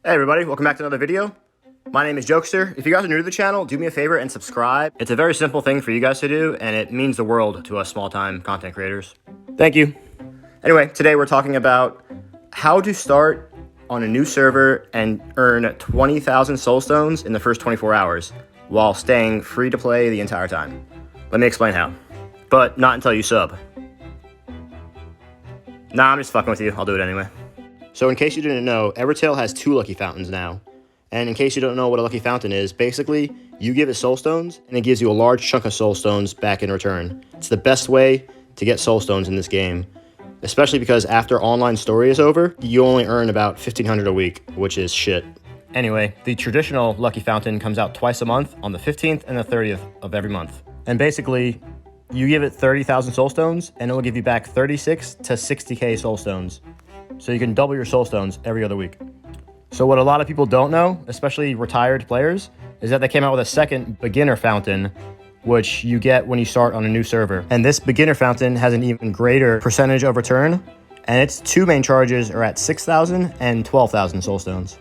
Hey everybody, welcome back to another video. My name is Jokester. If you guys are new to the channel, do me a favor and subscribe. It's a very simple thing for you guys to do, and it means the world to us small-time content creators. Thank you. Anyway, today we're talking about how to start on a new server and earn 20,000 SoulStones in the first 24 hours while staying free to play the entire time. Let me explain how. But not until you sub. Nah, I'm just fucking with you. I'll do it anyway. So in case you didn't know, Evertale has 2 lucky fountains now. And in case you don't know what a lucky fountain is, basically, you give it SoulStones, and it gives you a large chunk of SoulStones back in return. It's the best way to get SoulStones in this game, especially because after online story is over, you only earn about 1,500 a week, which is shit. Anyway, the traditional lucky fountain comes out twice a month on the 15th and the 30th of every month. And basically, you give it 30,000 SoulStones, and it will give you back 36 to 60k SoulStones. So you can double your SoulStones every other week. So what a lot of people don't know, especially retired players, is that they came out with a second beginner fountain, which you get when you start on a new server. And this beginner fountain has an even greater percentage of return, and its 2 main charges are at 6,000 and 12,000 SoulStones.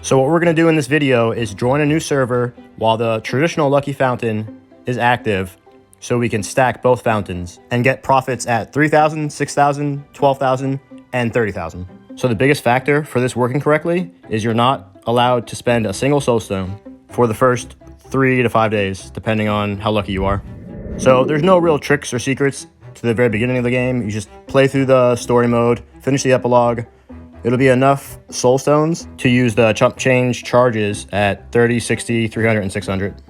So what we're gonna do in this video is join a new server while the traditional lucky fountain is active, so we can stack both fountains and get profits at 3,000, 6,000, 12,000, and 30,000. So the biggest factor for this working correctly is you're not allowed to spend a single SoulStone for the first 3 to 5 days, depending on how lucky you are. So there's no real tricks or secrets to the very beginning of the game. You just play through the story mode, finish the epilogue. It'll be enough SoulStones to use the chump change charges at 30, 60, 300, and 600.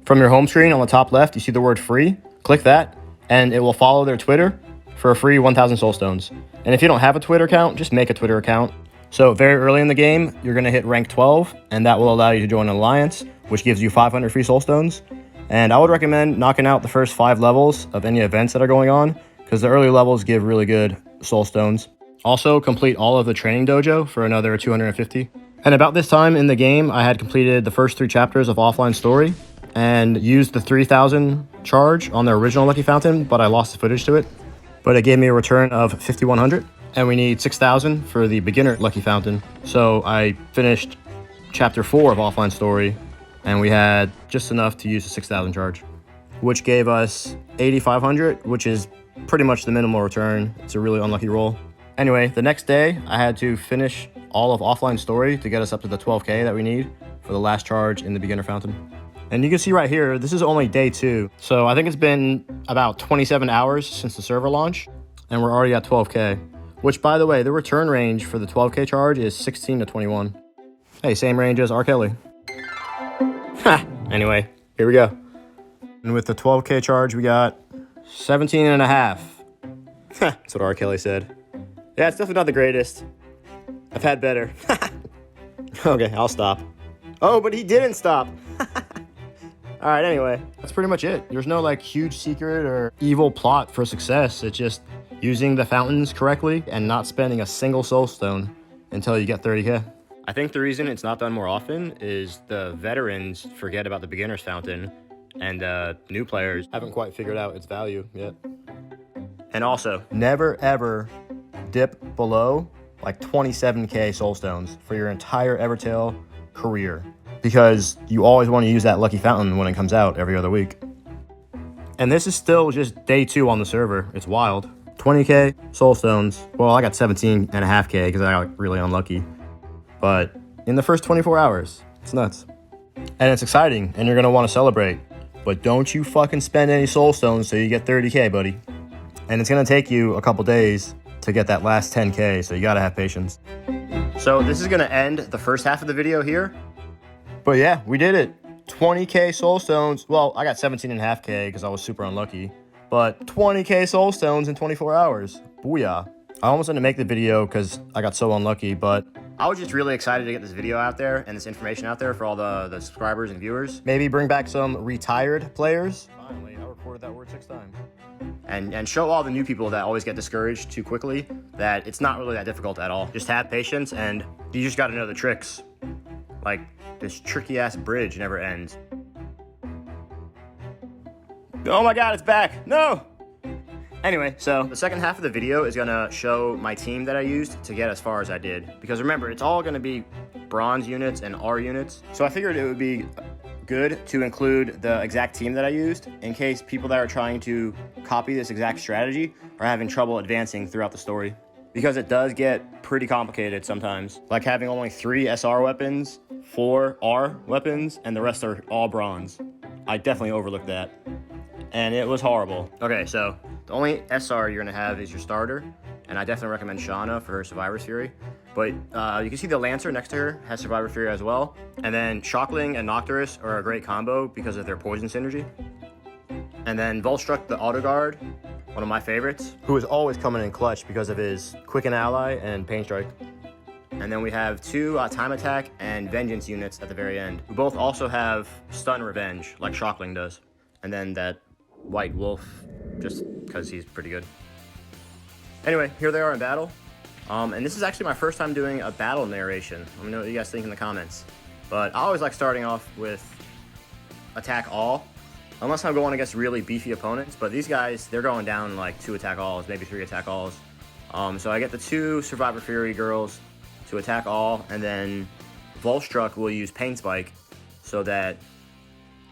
From your home screen on the top left, you see the word free. Click that, and it will follow their Twitter for a free 1,000 SoulStones. And if you don't have a Twitter account, just make a Twitter account. So very early in the game, you're gonna hit rank 12, and that will allow you to join an alliance, which gives you 500 free SoulStones. And I would recommend knocking out the first 5 levels of any events that are going on, because the early levels give really good SoulStones. Also, complete all of the training dojo for another 250. And about this time in the game, I had completed the first 3 chapters of Offline Story, and used the 3,000 charge on the original Lucky Fountain, but I lost the footage to it. But it gave me a return of 5,100, and we need 6,000 for the beginner Lucky Fountain. So I finished chapter 4 of Offline Story, and we had just enough to use the 6,000 charge, which gave us 8,500, which is pretty much the minimal return. It's a really unlucky roll. Anyway, the next day, I had to finish all of Offline Story to get us up to the 12k that we need for the last charge in the beginner fountain. And you can see right here, this is only day 2. So I think it's been about 27 hours since the server launch, and we're already at 12k. Which, by the way, the return range for the 12k charge is 16 to 21. Hey, same range as R. Kelly. Ha! Anyway, here we go. And with the 12k charge, we got 17 and a half. That's what R. Kelly said. Yeah, it's definitely not the greatest. I've had better. Okay, I'll stop. Oh, but he didn't stop. All right, anyway, that's pretty much it. There's no like huge secret or evil plot for success. It's just using the fountains correctly and not spending a single SoulStone until you get 30k. I think the reason it's not done more often is the veterans forget about the beginner's fountain, and new players haven't quite figured out its value yet. And also, never ever dip below like 27k SoulStones for your entire Evertale career, because you always want to use that lucky fountain when it comes out every other week. And this is still just day 2 on the server. It's wild. 20k SoulStones. Well, I got 17.5k because I got really unlucky. But in the first 24 hours, it's nuts. And it's exciting, and you're going to want to celebrate. But don't you fucking spend any SoulStones so you get 30k, buddy. And it's going to take you a couple days to get that last 10k, so you got to have patience. So this is going to end the first half of the video here. But yeah, we did it. 20k SoulStones. Well, I got 17.5k because I was super unlucky. But 20k SoulStones in 24 hours. Booyah. I almost didn't make the video because I got so unlucky, but I was just really excited to get this video out there and this information out there for all the subscribers and viewers. Maybe bring back some retired players. Finally, I recorded that word 6 times. And show all the new people that always get discouraged too quickly that it's not really that difficult at all. Just have patience, and you just got to know the tricks. Like, this tricky ass bridge never ends. Oh my god, it's back! No! Anyway, so the second half of the video is gonna show my team that I used to get as far as I did. Because remember, it's all gonna be bronze units and R units. So I figured it would be good to include the exact team that I used in case people that are trying to copy this exact strategy are having trouble advancing throughout the story. Because it does get pretty complicated sometimes. Like having only 3 SR weapons, 4 R weapons, and the rest are all bronze. I definitely overlooked that. And it was horrible. Okay, so the only SR you're gonna have is your starter, and I definitely recommend Shauna for her Survivor's Fury. But you can see the Lancer next to her has Survivor Fury as well. And then Shockling and Nocturus are a great combo because of their poison synergy. And then Volstruck the Auto Guard, one of my favorites, who is always coming in clutch because of his Quicken Ally and Pain Strike. And then we have 2 Time Attack and Vengeance units at the very end, who both also have Stun Revenge, like Shockling does. And then that White Wolf, just because he's pretty good. Anyway, here they are in battle. And this is actually my first time doing a battle narration. Let me know what you guys think in the comments. But I always like starting off with attack all, unless I'm going against really beefy opponents. But these guys, they're going down like 2 attack alls, maybe 3 attack alls. So I get the 2 Survivor Fury girls to attack all, and then Volstruck will use Pain Spike so that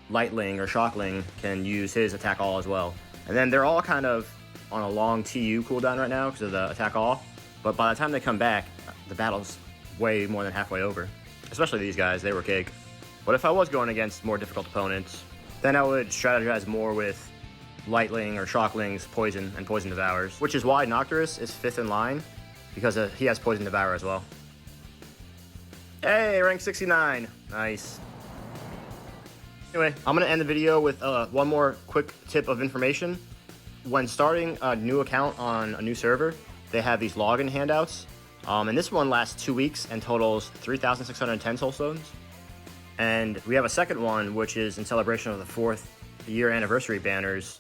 Lightling or Shockling can use his attack all as well. And then they're all kind of on a long TU cooldown right now because of the attack all. But by the time they come back, the battle's way more than halfway over. Especially these guys, they were cake. But if I was going against more difficult opponents, then I would strategize more with Lightling or Shockling's Poison and Poison Devours, which is why Nocturus is 5th in line, because he has Poison Devour as well. Hey, rank 69. Nice. Anyway, I'm going to end the video with one more quick tip of information. When starting a new account on a new server, they have these login handouts. And this one lasts 2 weeks and totals 3,610 SoulStones. And we have a second one, which is in celebration of the 4th year anniversary banners.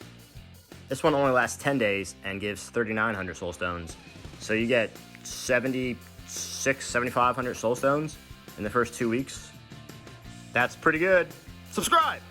This one only lasts 10 days and gives 3,900 SoulStones. So you get 7,500 SoulStones in the first 2 weeks. That's pretty good. Subscribe!